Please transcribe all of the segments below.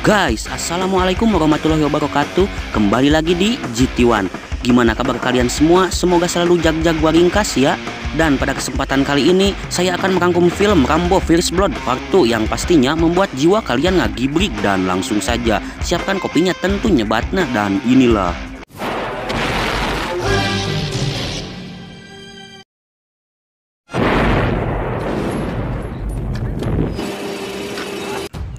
Guys, assalamualaikum warahmatullahi wabarakatuh. Kembali lagi di GT1. Gimana kabar kalian semua? Semoga selalu jag-jag waringkas ya. Dan pada kesempatan kali ini saya akan merangkum film Rambo First Blood Part 2 yang pastinya membuat jiwa kalian ngagibrik. Dan langsung saja siapkan kopinya tentunya batna. Dan inilah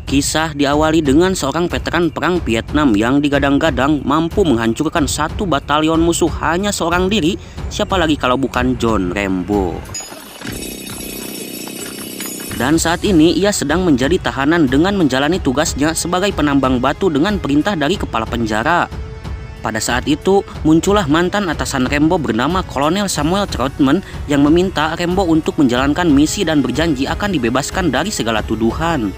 kisah. Diawali dengan seorang veteran perang Vietnam yang digadang-gadang mampu menghancurkan satu batalion musuh hanya seorang diri. Siapa lagi kalau bukan John Rambo. Dan saat ini ia sedang menjadi tahanan dengan menjalani tugasnya sebagai penambang batu dengan perintah dari kepala penjara. Pada saat itu muncullah mantan atasan Rambo bernama Kolonel Samuel Troutman yang meminta Rambo untuk menjalankan misi dan berjanji akan dibebaskan dari segala tuduhan.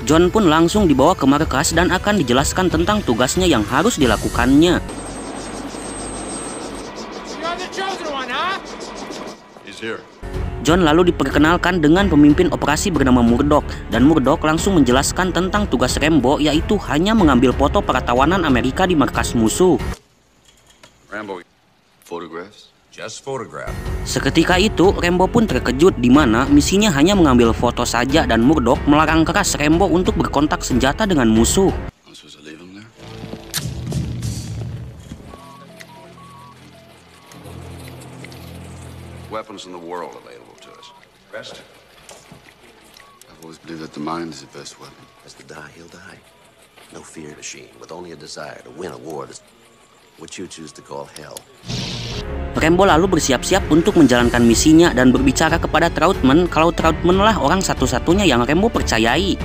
John pun langsung dibawa ke markas dan akan dijelaskan tentang tugasnya yang harus dilakukannya. John lalu diperkenalkan dengan pemimpin operasi bernama Murdoch, dan Murdoch langsung menjelaskan tentang tugas Rambo, yaitu hanya mengambil foto para tawanan Amerika di markas musuh. Rambo, photographs? Just photograph. Seketika itu Rambo pun terkejut di mana misinya hanya mengambil foto saja, dan Murdoch melarang keras Rambo untuk berkontak senjata dengan musuh. Weapons in the world available to us. Best? I've always believed that the mind is the best weapon. As to die, he'll die. No fear machine with only a desire to win a war, which you choose to call hell. Rambo lalu bersiap-siap untuk menjalankan misinya dan berbicara kepada Troutman kalau Troutman lah orang satu-satunya yang Rambo percayai.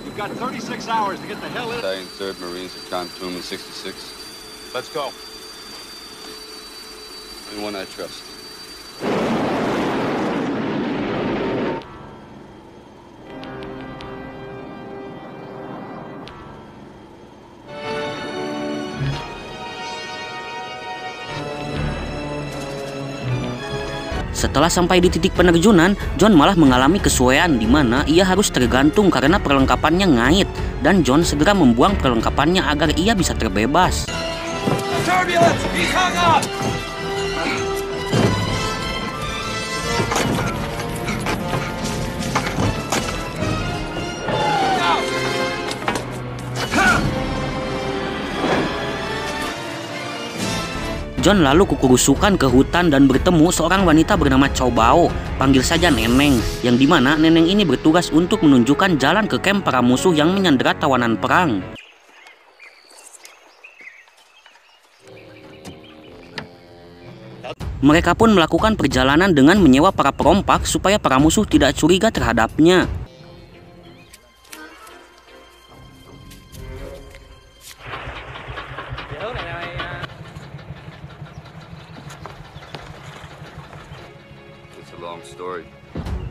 You've got 36 hours to get the hell in. Dying 3rd Marines at Khartoum in 66. Let's go. Anyone I trust. Setelah sampai di titik penerjunan, John malah mengalami kesuaian di mana ia harus tergantung karena perlengkapannya ngait, dan John segera membuang perlengkapannya agar ia bisa terbebas. Turbulence! He's hung up! John lalu kukurusukan ke hutan dan bertemu seorang wanita bernama Chow Bao, panggil saja Neneng, yang dimana Neneng ini bertugas untuk menunjukkan jalan ke kamp para musuh yang menyandera tawanan perang. Mereka pun melakukan perjalanan dengan menyewa para perompak supaya para musuh tidak curiga terhadapnya.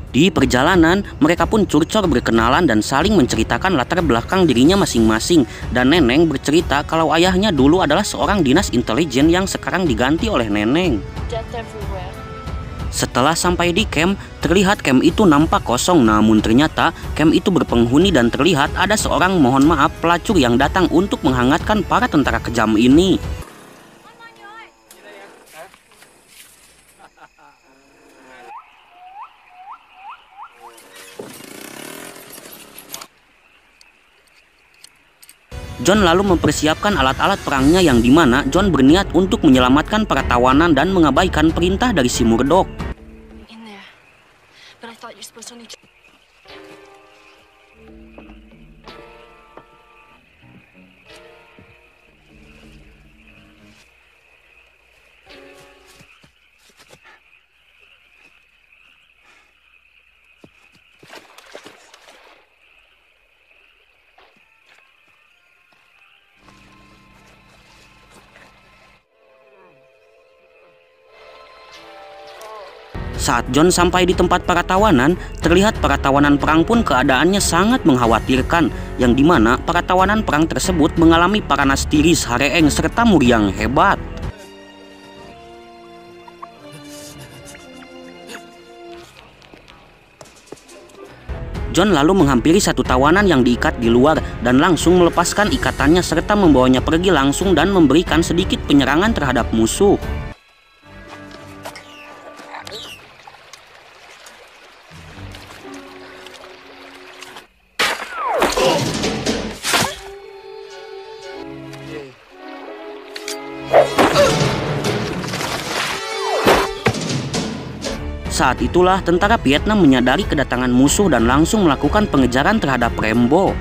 Di perjalanan, mereka pun curcol berkenalan dan saling menceritakan latar belakang dirinya masing-masing. Dan Neneng bercerita kalau ayahnya dulu adalah seorang dinas intelijen yang sekarang diganti oleh Neneng. Setelah sampai di camp, terlihat camp itu nampak kosong, namun ternyata camp itu berpenghuni dan terlihat ada seorang mohon maaf pelacur yang datang untuk menghangatkan para tentara kejam ini. John lalu mempersiapkan alat-alat perangnya yang dimana John berniat untuk menyelamatkan para tawanan dan mengabaikan perintah dari si Murdoch. Saat John sampai di tempat para tawanan, terlihat para tawanan perang pun keadaannya sangat mengkhawatirkan, yang dimana para tawanan perang tersebut mengalami paranas tiris, hareeng, serta muri yang hebat. John lalu menghampiri satu tawanan yang diikat di luar dan langsung melepaskan ikatannya serta membawanya pergi langsung dan memberikan sedikit penyerangan terhadap musuh. Saat itulah tentara Vietnam menyadari kedatangan musuh dan langsung melakukan pengejaran terhadap Rambo.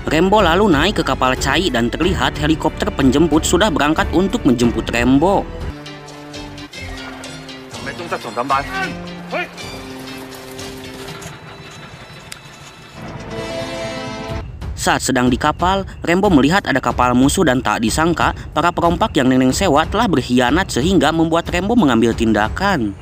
Rambo lalu naik ke kapal Chai dan terlihat helikopter penjemput sudah berangkat untuk menjemput Rambo. Saat sedang di kapal, Rambo melihat ada kapal musuh dan tak disangka para perompak yang Neneng sewa telah berkhianat sehingga membuat Rambo mengambil tindakan.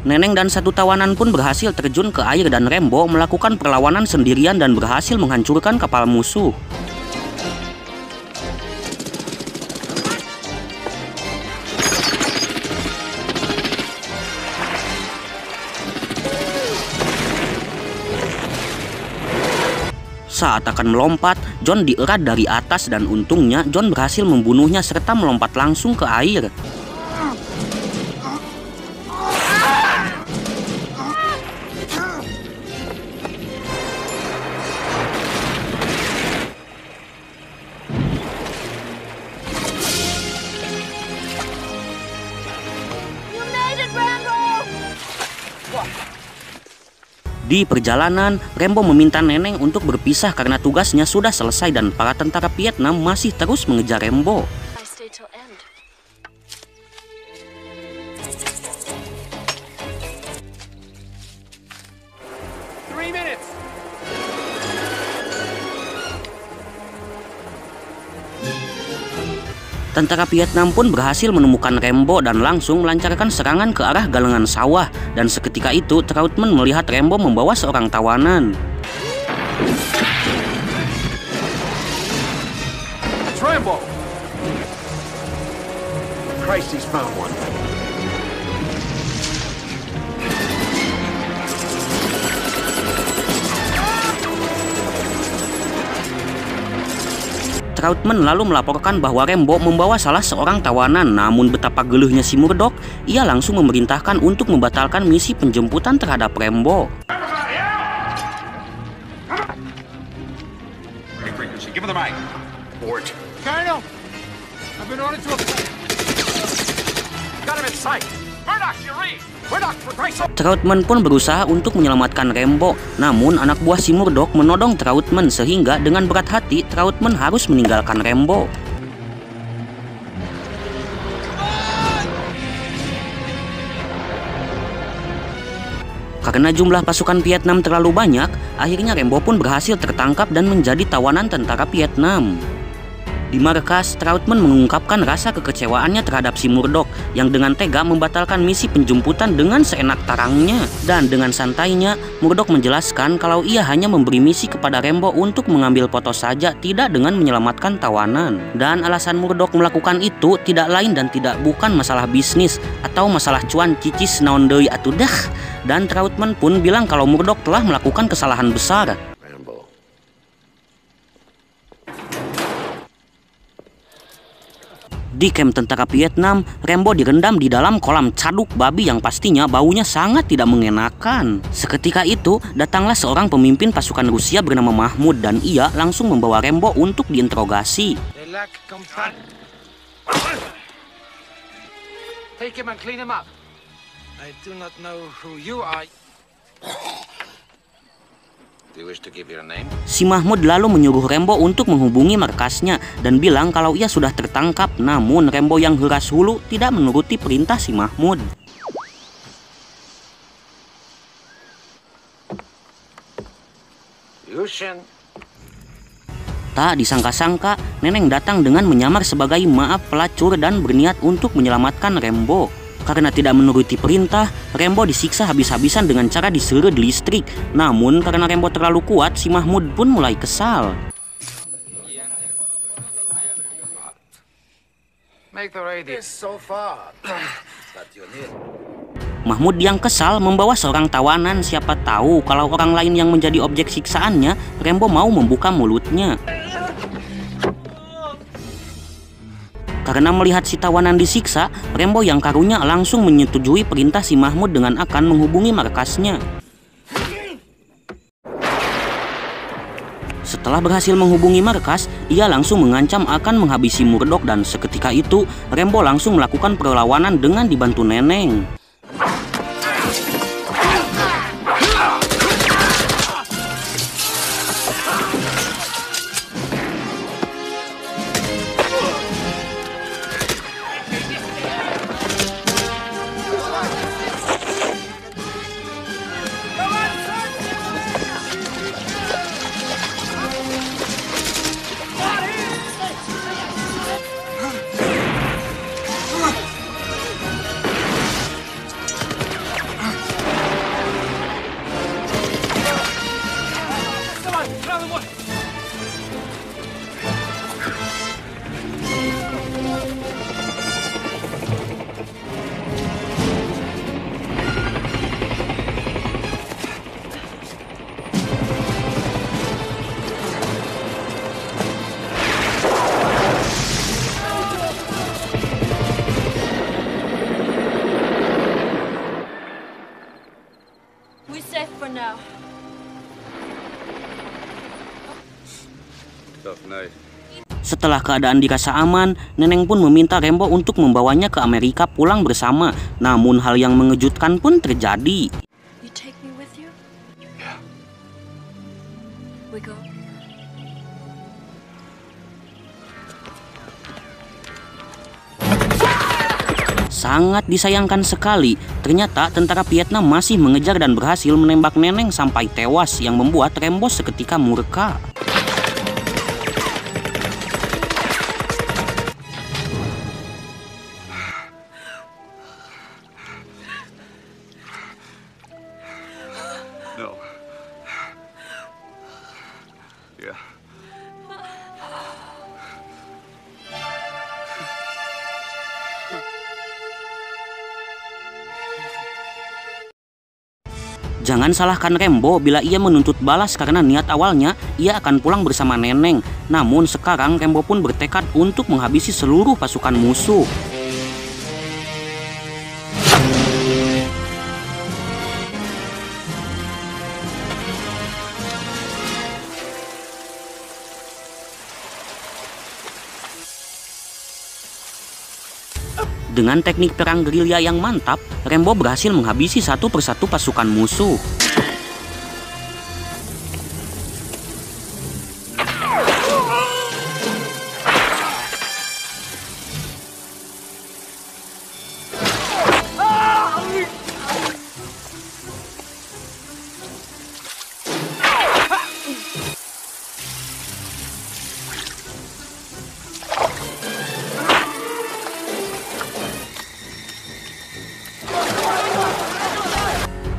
Neneng dan satu tawanan pun berhasil terjun ke air dan Rambo melakukan perlawanan sendirian dan berhasil menghancurkan kapal musuh. Saat akan melompat, John dierat dari atas dan untungnya John berhasil membunuhnya serta melompat langsung ke air. Di perjalanan, Rambo meminta Neneng untuk berpisah karena tugasnya sudah selesai dan para tentara Vietnam masih terus mengejar Rambo. Tentara Vietnam pun berhasil menemukan Rambo dan langsung melancarkan serangan ke arah galengan sawah. Dan seketika itu, Trautman melihat Rambo membawa seorang tawanan. It's Rambo. Christ, he's found one. Trautman lalu melaporkan bahwa Rambo membawa salah seorang tawanan, namun betapa geluhnya si Murdoch, ia langsung memerintahkan untuk membatalkan misi penjemputan terhadap Rambo. Trautman pun berusaha untuk menyelamatkan Rambo, namun anak buah si Murdoch menodong Trautman sehingga dengan berat hati Trautman harus meninggalkan Rambo. Karena jumlah pasukan Vietnam terlalu banyak, akhirnya Rambo pun berhasil tertangkap dan menjadi tawanan tentara Vietnam. Di markas, Trautman mengungkapkan rasa kekecewaannya terhadap si Murdoch yang dengan tega membatalkan misi penjemputan dengan seenak tarangnya. Dan dengan santainya, Murdoch menjelaskan kalau ia hanya memberi misi kepada Rambo untuk mengambil foto saja, tidak dengan menyelamatkan tawanan. Dan alasan Murdoch melakukan itu tidak lain dan tidak bukan masalah bisnis atau masalah cuan cicis naon deui atuh dah. Dan Trautman pun bilang kalau Murdoch telah melakukan kesalahan besar. Di kamp tentara Vietnam, Rambo direndam di dalam kolam caduk babi yang pastinya baunya sangat tidak mengenakan. Seketika itu, datanglah seorang pemimpin pasukan Rusia bernama Mahmud dan ia langsung membawa Rambo untuk diinterogasi. Take him and clean him up. I do not know who you are. Do you wish to give your name? Si Mahmud lalu menyuruh Rembo untuk menghubungi markasnya dan bilang kalau ia sudah tertangkap. Namun Rembo yang heras hulu tidak menuruti perintah si Mahmud. Yushin. Tak disangka-sangka, Neneng datang dengan menyamar sebagai maaf pelacur dan berniat untuk menyelamatkan Rembo. Karena tidak menuruti perintah, Rembo disiksa habis-habisan dengan cara diserut listrik. Namun karena Rembo terlalu kuat, si Mahmud pun mulai kesal. Mahmud yang kesal membawa seorang tawanan. Siapa tahu kalau orang lain yang menjadi objek siksaannya, Rembo mau membuka mulutnya. Karena melihat si tawanan disiksa, Rembo yang karunya langsung menyetujui perintah si Mahmud dengan akan menghubungi markasnya. Setelah berhasil menghubungi markas, ia langsung mengancam akan menghabisi Murdoch dan seketika itu, Rembo langsung melakukan perlawanan dengan dibantu Neneng. We're safe for now. Tough night. Setelah keadaan dirasa aman, Neneng pun meminta Rembo untuk membawanya ke Amerika pulang bersama. Namun hal yang mengejutkan pun terjadi. You take me with you? Yeah. We go. Sangat disayangkan sekali, ternyata tentara Vietnam masih mengejar dan berhasil menembak Neneng sampai tewas yang membuat Rembo seketika murka. No. Yeah. Jangan salahkan Rembo bila ia menuntut balas karena niat awalnya ia akan pulang bersama Neneng. Namun sekarang Rembo pun bertekad untuk menghabisi seluruh pasukan musuh. Dengan teknik perang gerilya yang mantap, Rembo berhasil menghabisi satu persatu pasukan musuh.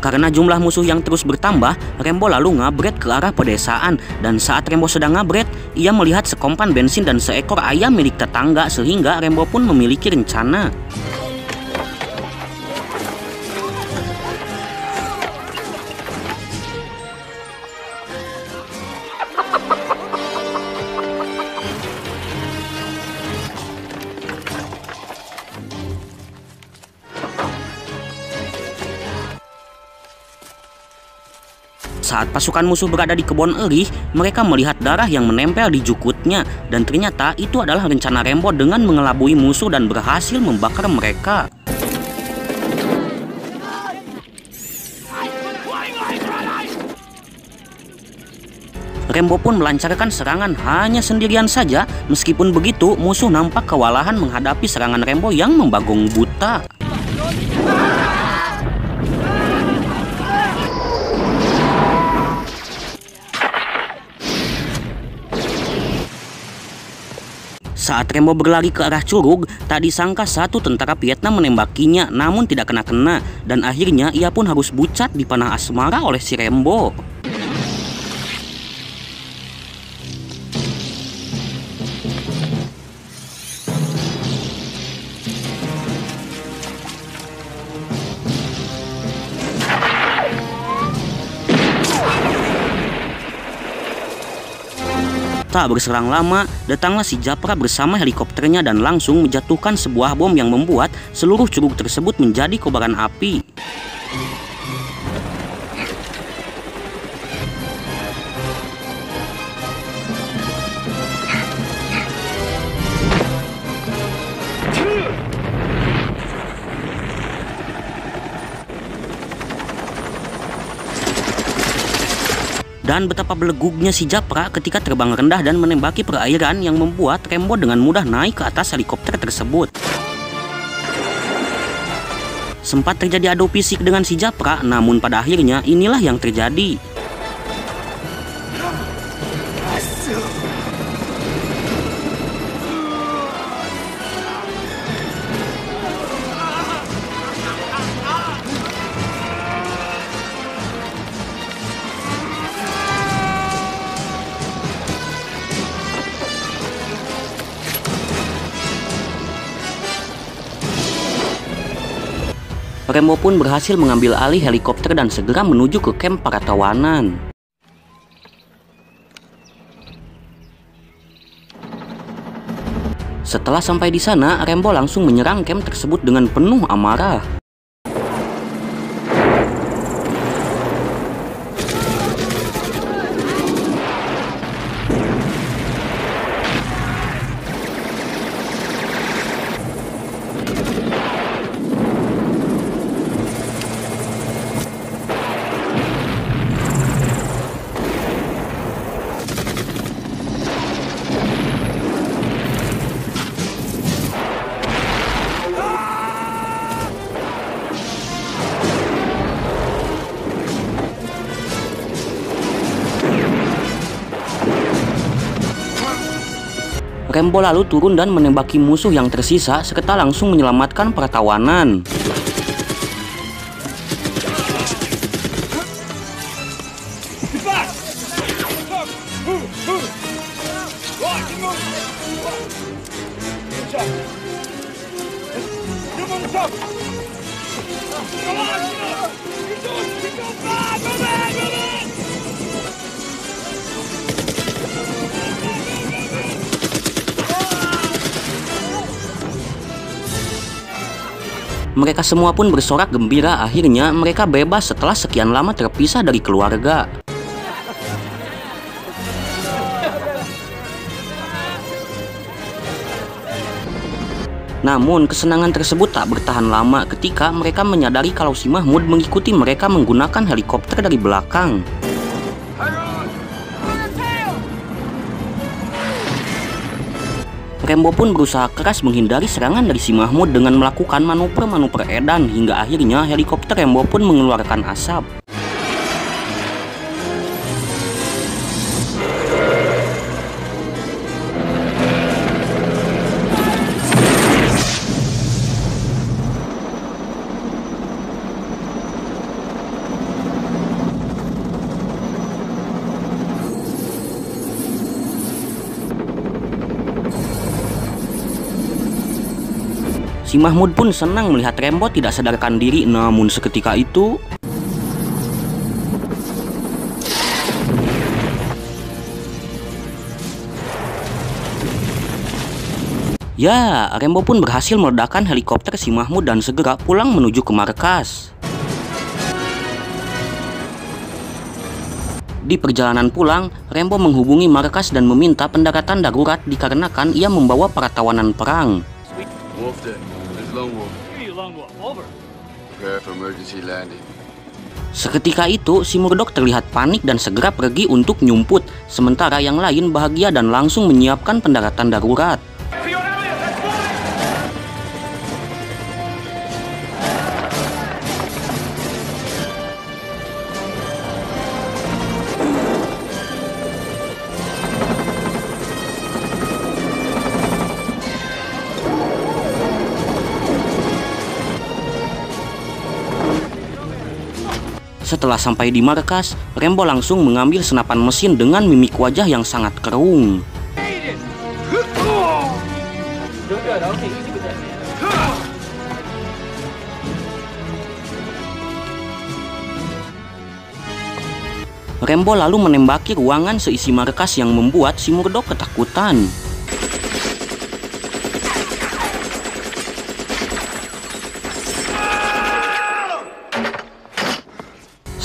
Karena jumlah musuh yang terus bertambah, Rembo lalu ngabret ke arah pedesaan. Dan saat Rembo sedang ngabret, ia melihat sekompan bensin dan seekor ayam milik tetangga, sehingga Rembo pun memiliki rencana. Saat pasukan musuh berada di kebun Erih, mereka melihat darah yang menempel di jukutnya. Dan ternyata itu adalah rencana Rembo dengan mengelabui musuh dan berhasil membakar mereka. Rambo pun melancarkan serangan hanya sendirian saja. Meskipun begitu, musuh nampak kewalahan menghadapi serangan Rambo yang membagong buta. Saat Rambo berlari ke arah curug, tak disangka satu tentara Vietnam menembakinya, namun tidak kena-kena, dan akhirnya ia pun harus bucat di panah asmara oleh si Rambo. Tak berselang lama, datanglah si Japra bersama helikopternya dan langsung menjatuhkan sebuah bom yang membuat seluruh curug tersebut menjadi kobaran api. Dan betapa belegugnya si Japra ketika terbang rendah dan menembaki perairan yang membuat Rambo dengan mudah naik ke atas helikopter tersebut. Sempat terjadi adu fisik dengan si Japra, namun pada akhirnya inilah yang terjadi. Rambo pun berhasil mengambil alih helikopter dan segera menuju ke kamp para tawanan. Setelah sampai di sana, Rambo langsung menyerang kamp tersebut dengan penuh amarah. Rambo lalu turun dan menembaki musuh yang tersisa serta langsung menyelamatkan para tawanan. Mereka semua pun bersorak gembira, akhirnya mereka bebas setelah sekian lama terpisah dari keluarga. Namun kesenangan tersebut tak bertahan lama ketika mereka menyadari kalau si Mahmud mengikuti mereka menggunakan helikopter dari belakang. Rambo pun berusaha keras menghindari serangan dari si Mahmud dengan melakukan manuver-manuver edan hingga akhirnya helikopter Rambo pun mengeluarkan asap. Si Mahmud pun senang melihat Rambo tidak sadarkan diri, namun seketika itu ya, Rambo pun berhasil meledakkan helikopter si Mahmud dan segera pulang menuju ke markas. Di perjalanan pulang, Rambo menghubungi markas dan meminta pendaratan darurat dikarenakan ia membawa para tawanan perang. Wolf Deck. This is Lone Wolf. Give me a Lone Wolf. Over. Prepare for emergency landing. Seketika itu, si Murdoch terlihat panik dan segera pergi untuk nyumput, sementara yang lain bahagia dan langsung menyiapkan pendaratan darurat. Setelah sampai di markas, Rambo langsung mengambil senapan mesin dengan mimik wajah yang sangat kerung. Rambo lalu menembaki ruangan seisi markas yang membuat si Murdoch ketakutan.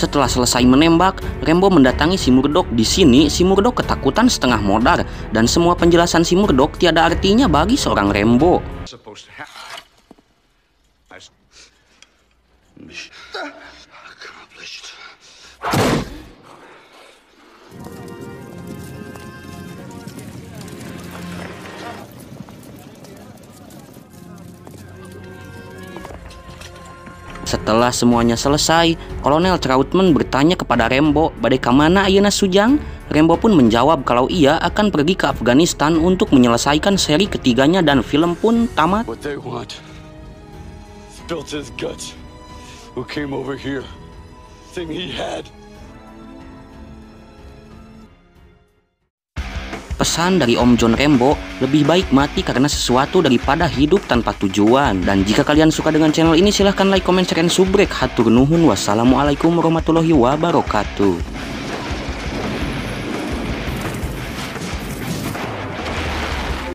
Setelah selesai menembak, Rambo mendatangi si Murdoch. Di sini, si Murdoch ketakutan setengah modar dan semua penjelasan si Murdoch tiada artinya bagi seorang Rambo. Setelah semuanya selesai, Kolonel Trautman bertanya kepada Rambo, "Badai ka mana ayeuna Sujang?" Rambo pun menjawab kalau ia akan pergi ke Afghanistan untuk menyelesaikan seri ketiganya dan film pun tamat. What they want. Spilled his guts. Who came over here? Thing he had. Pesan dari Om John Rambo, lebih baik mati karena sesuatu daripada hidup tanpa tujuan. Dan jika kalian suka dengan channel ini, silahkan like, comment, share, dan subrek. Hatur nuhun. Wassalamualaikum warahmatullahi wabarakatuh.